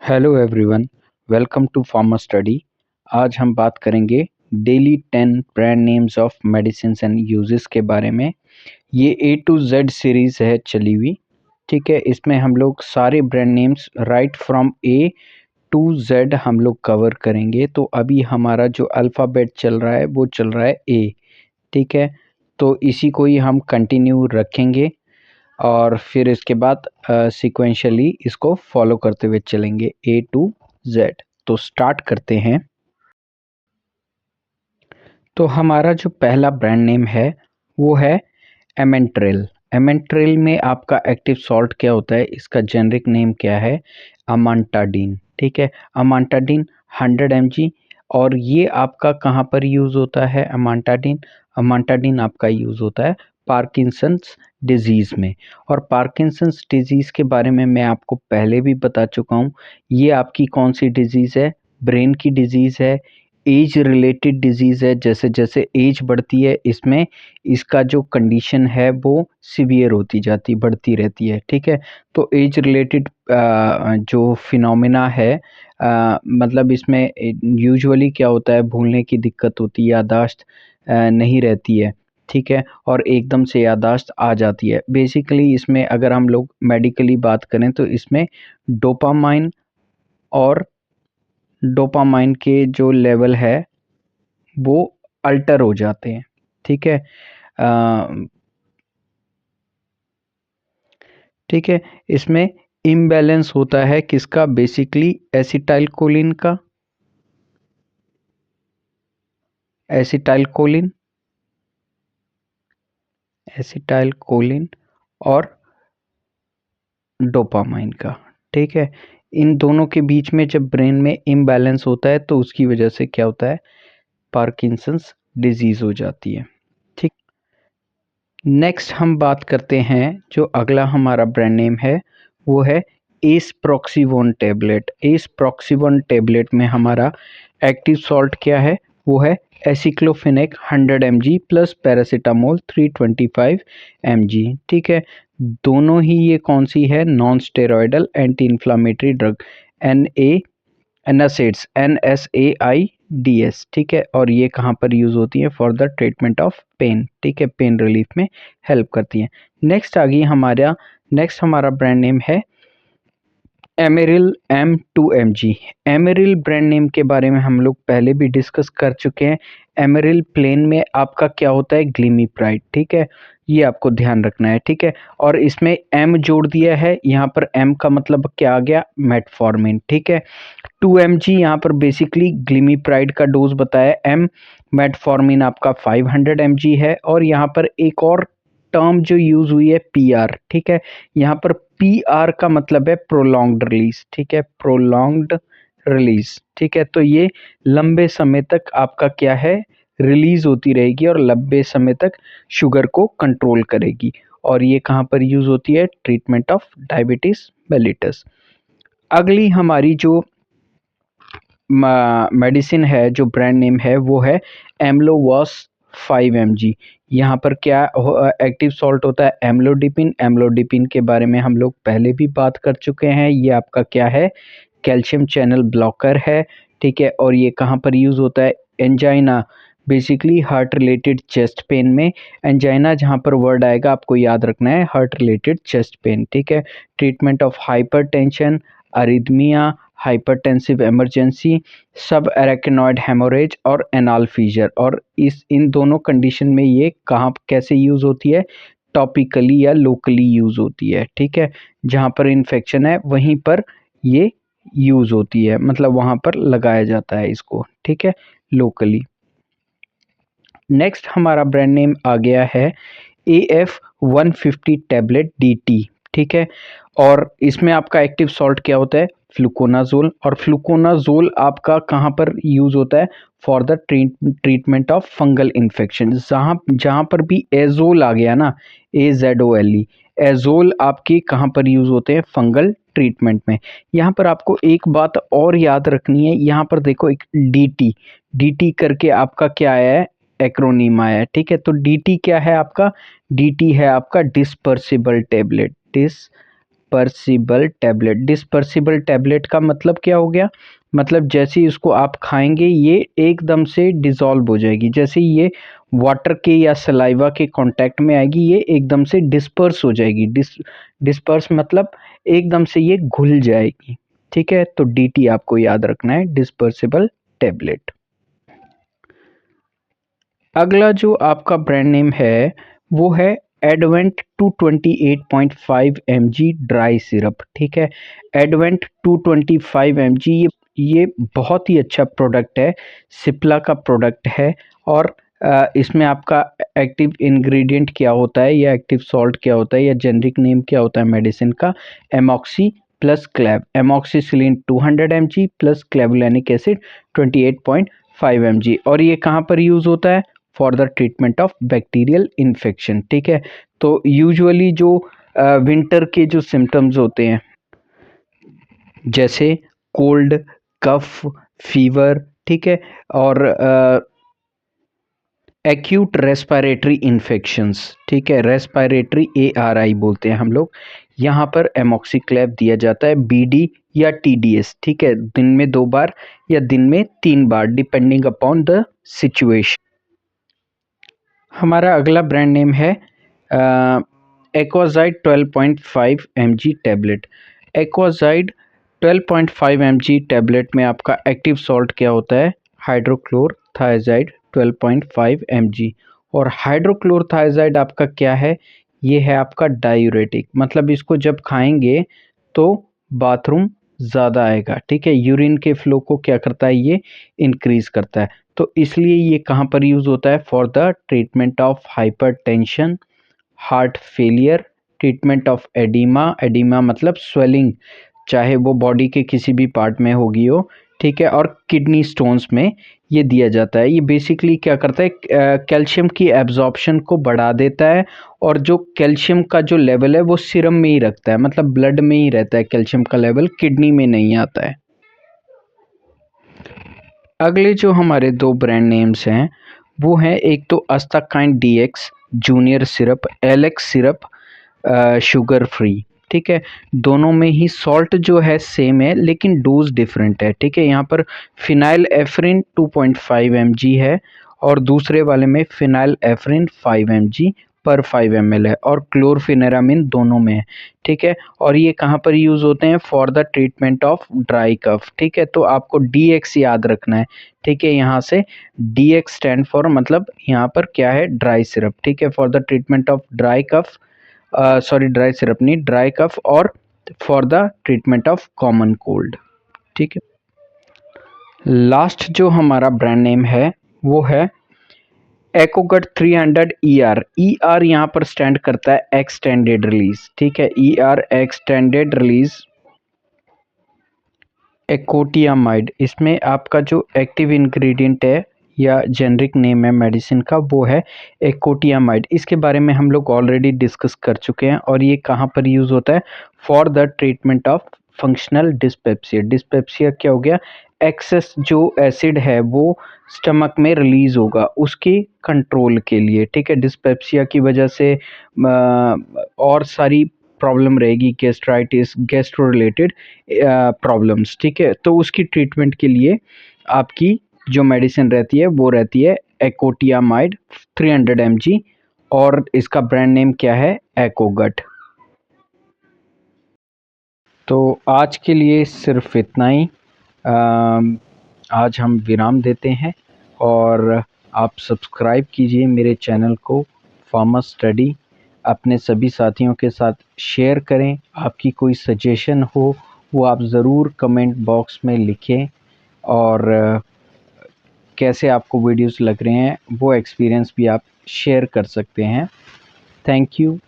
Hello everyone, welcome to pharma study. आज हम बात करेंगे daily 10 brand names of medicine and uses के बारे में। ये ए टू जेड सीरीज़ है चली हुई, ठीक है। इसमें हम लोग सारे brand names right from A to Z हम लोग कवर करेंगे। तो अभी हमारा जो अल्फ़ाबेट चल रहा है वो चल रहा है ए, ठीक है। तो इसी को ही हम कंटिन्यू रखेंगे और फिर इसके बाद सीक्वेंशियली इसको फॉलो करते हुए चलेंगे ए टू जेड। तो स्टार्ट करते हैं। तो हमारा जो पहला ब्रांड नेम है वो है एमेंट्रेल। एमेंट्रेल में आपका एक्टिव सॉल्ट क्या होता है, इसका जेनरिक नेम क्या है, अमांटाडीन, ठीक है। अमांटाडीन 100 mg। और ये आपका कहाँ पर यूज़ होता है अमांटाडीन? अमांटाडीन आपका यूज़ होता है पार्किंसंस डिजीज़ में। और पार्किंसंस डिजीज़ के बारे में मैं आपको पहले भी बता चुका हूँ। ये आपकी कौन सी डिजीज़ है? ब्रेन की डिजीज़ है, एज रिलेटेड डिजीज़ है। जैसे जैसे एज बढ़ती है इसमें इसका जो कंडीशन है वो सीवियर होती जाती बढ़ती रहती है, ठीक है। तो एज रिलेटेड जो फिनोमिना है, मतलब इसमें यूजुअली क्या होता है, भूलने की दिक्कत होती है, यादाश्त नहीं रहती है, ठीक है। और एकदम से यादाश्त आ जाती है। बेसिकली इसमें अगर हम लोग मेडिकली बात करें तो इसमें डोपामाइन और डोपामाइन के जो लेवल है वो अल्टर हो जाते हैं, ठीक है। ठीक है। इसमें इम्बैलेंस होता है किसका? बेसिकली एसिटाइलकोलिन का, एसिटाइलकोलिन, एसिटाइलकोलिन और डोपामाइन का, ठीक है। इन दोनों के बीच में जब ब्रेन में इम्बैलेंस होता है तो उसकी वजह से क्या होता है, पार्किंसंस डिजीज हो जाती है, ठीक। नेक्स्ट हम बात करते हैं, जो अगला हमारा ब्रांड नेम है वो है एस प्रॉक्सीवन टैबलेट। एस प्रॉक्सीवन टैबलेट में हमारा एक्टिव सॉल्ट क्या है, वो है aceclofenac 100 mg plus paracetamol 325 mg, ठीक है। दोनों ही ये कौन सी है? Non steroidal anti inflammatory drug, N A NSAIDs, NSAIDs, ठीक है। और ये कहाँ पर यूज़ होती है? For the treatment of pain, ठीक है। पेन रिलीफ में हेल्प करती है। नेक्स्ट हमारा ब्रांड नेम है एमेरिल M2mg। एमेरिल ब्रांड नेम के बारे में हम लोग पहले भी डिस्कस कर चुके हैं। एमेरिल प्लेन में आपका क्या होता है? ग्लिमिप्राइड, ठीक है। ये आपको ध्यान रखना है, ठीक है। और इसमें M जोड़ दिया है, यहाँ पर M का मतलब क्या आ गया? मेटफॉर्मिन, ठीक है। 2 mg यहाँ पर बेसिकली ग्लिमिप्राइड का डोज बताया M, मेटफॉर्मिन आपका 500 mg है। और यहाँ पर एक और टर्म जो यूज हुई है PR, ठीक है। यहाँ पर PR का मतलब है प्रोलॉन्ग्ड रिलीज, ठीक है, प्रोलॉन्ग्ड रिलीज, ठीक है। तो ये लंबे समय तक आपका क्या है, रिलीज होती रहेगी और लंबे समय तक शुगर को कंट्रोल करेगी। और ये कहाँ पर यूज होती है? Treatment of diabetes mellitus. अगली हमारी जो मेडिसिन है, जो ब्रांड नेम है वो है एम्लोवास 5 mg। यहाँ पर क्या एक्टिव सॉल्ट होता है? एम्लोडिपिन। एम्लोडिपिन के बारे में हम लोग पहले भी बात कर चुके हैं। ये आपका क्या है? कैल्शियम चैनल ब्लॉकर है, ठीक है। और ये कहाँ पर यूज़ होता है? Angina, basically heart related chest pain में। एंजाइना जहाँ पर वर्ड आएगा आपको याद रखना है हार्ट रिलेटेड चेस्ट पेन, ठीक है। Treatment of hypertension, arrhythmia, hypertensive emergency, सब एराकिनॉइड हेमोरेज और एनाल फीजर। और इन दोनों कंडीशन में ये कहाँ कैसे यूज़ होती है? टॉपिकली या लोकली यूज़ होती है, ठीक है। जहाँ पर इन्फेक्शन है वहीं पर ये यूज़ होती है, मतलब वहाँ पर लगाया जाता है इसको, ठीक है, लोकली। नेक्स्ट हमारा ब्रांड नेम आ गया है AF150 टैबलेट DT, ठीक है। और इसमें आपका एक्टिव सॉल्ट क्या होता है? फ्लूकोनाजोल। और फ्लूकोनाजोल आपका कहाँ पर यूज़ होता है? For the treatment of fungal infection. जहाँ जहाँ पर भी एजोल आ गया ना, AZOLE, एजोल आपके कहाँ पर यूज़ होते हैं? फंगल ट्रीटमेंट में। यहाँ पर आपको एक बात और याद रखनी है, यहाँ पर देखो एक DT करके आपका क्या आया है? एक्रोनीम आया है, ठीक है। तो DT क्या है आपका? DT है आपका dispersible tablet, dispersible dispersible tablet. Dispersible tablet का मतलब क्या हो गया? मतलब जैसे ही इसको आप खाएंगे ये एकदम से डिसॉल्व हो जाएगी, जैसे ही ये वाटर के या सलाइवा के कांटेक्ट में आएगी ये एकदम से डिस्पर्स हो जाएगी। डिस्पर्स मतलब एकदम से ये घुल जाएगी। ठीक है, तो DT आपको याद रखना है, डिस्पर्सिबल टैबलेट। अगला जो आपका ब्रांड नेम है वो है एडवेंट 228.5 mg ड्राई सिरप। ठीक है, एडवेंट 225 mg ये बहुत ही अच्छा प्रोडक्ट है, सिप्ला का प्रोडक्ट है। और इसमें आपका एक्टिव इंग्रेडिएंट क्या होता है या एक्टिव सॉल्ट क्या होता है या जेनरिक नेम क्या होता है मेडिसिन का? Amoxy plus clav, amoxicillin 200 mg plus clavulanic acid 28.5 mg। और ये कहाँ पर यूज़ होता है? For the treatment of bacterial infection. ठीक है, तो यूजुअली जो विंटर के जो सिम्टम्स होते हैं जैसे कोल्ड, कफ, फीवर, ठीक है, और एक्यूट रेस्पिरेटरी इन्फेक्शंस, ठीक है, रेस्पिरेटरी ARI बोलते हैं हम लोग, यहाँ पर एमॉक्सीक्लेव दिया जाता है, BD या TDS। ठीक है, दिन में 2 बार या दिन में 3 बार डिपेंडिंग अपॉन द सिचुएशन। हमारा अगला ब्रांड नेम है एक्वाजाइड 12.5 mg टैबलेट। एक्वाजाइड 12.5 mg टैबलेट में आपका एक्टिव सॉल्ट क्या होता है? हाइड्रोक्लोरथायाजाइड 12.5 mg। और हाइड्रोक्लोरथायाजाइड आपका क्या है? ये है आपका डायूरेटिक, मतलब इसको जब खाएंगे तो बाथरूम ज़्यादा आएगा। ठीक है, यूरिन के फ्लो को क्या करता है? ये इंक्रीज करता है। तो इसलिए ये कहाँ पर यूज़ होता है? For the treatment of hypertension, heart failure, treatment of oedema, oedema मतलब स्वेलिंग, चाहे वो बॉडी के किसी भी पार्ट में होगी हो। ठीक है, और किडनी स्टोन्स में ये दिया जाता है। ये बेसिकली क्या करता है? कैल्शियम की एब्जॉर्प्शन को बढ़ा देता है, और जो कैल्शियम का जो लेवल है वो सीरम में ही रखता है, मतलब ब्लड में ही रहता है, कैल्शियम का लेवल किडनी में नहीं आता है। अगले जो हमारे 2 ब्रांड नेम्स हैं वो हैं, एक तो अस्ताकाइन DX junior syrup, LX syrup sugar free. ठीक है, दोनों में ही सॉल्ट जो है सेम है लेकिन डोज डिफरेंट है। ठीक है, यहाँ पर फिनाइल एफ्रिन 2.5 mg है और दूसरे वाले में फिनाइल एफ्रिन 5 mg पर 5 ml है, और क्लोरफिनेरामिन दोनों में है। ठीक है, और ये कहाँ पर यूज़ होते हैं? For the treatment of dry cough. ठीक है, तो आपको DX याद रखना है। ठीक है, यहाँ से DX स्टैंड फॉर, मतलब यहाँ पर क्या है? Dry syrup. ठीक है, for the treatment of dry cough, sorry dry syrup नहीं, ड्राई कफ, और for the treatment of common cold. ठीक है, लास्ट जो हमारा ब्रांड नेम है वो है एकोगट 300 ER। ER यहाँ पर स्टैंड करता है एक्सटेंडेड रिलीज। ठीक है, ER एक्सटेंडेड रिलीज एकोटियामाइड। इसमें आपका जो एक्टिव इंग्रेडिएंट है या जेनरिक नेम है मेडिसिन का वो है एकोटियामाइड। इसके बारे में हम लोग ऑलरेडी डिस्कस कर चुके हैं, और ये कहाँ पर यूज़ होता है? For the treatment of functional dyspepsia. Dyspepsia क्या हो गया? एक्सेस जो एसिड है वो स्टमक में रिलीज होगा, उसके कंट्रोल के लिए। ठीक है, डिस्पेप्सिया की वजह से और सारी प्रॉब्लम रहेगी, गैस्ट्राइटिस, गैस्ट्रो रिलेटेड प्रॉब्लम्स। ठीक है, तो उसकी ट्रीटमेंट के लिए आपकी जो मेडिसिन रहती है वो रहती है एकोटियामाइड 300 mg, और इसका ब्रांड नेम क्या है? एकोगट। तो आज के लिए सिर्फ इतना ही। आज हम विराम देते हैं, और आप सब्सक्राइब कीजिए मेरे चैनल को फार्मा स्टडी, अपने सभी साथियों के साथ शेयर करें। आपकी कोई सजेशन हो वो आप ज़रूर कमेंट बॉक्स में लिखें, और कैसे आपको वीडियोस लग रहे हैं वो एक्सपीरियंस भी आप शेयर कर सकते हैं। Thank you.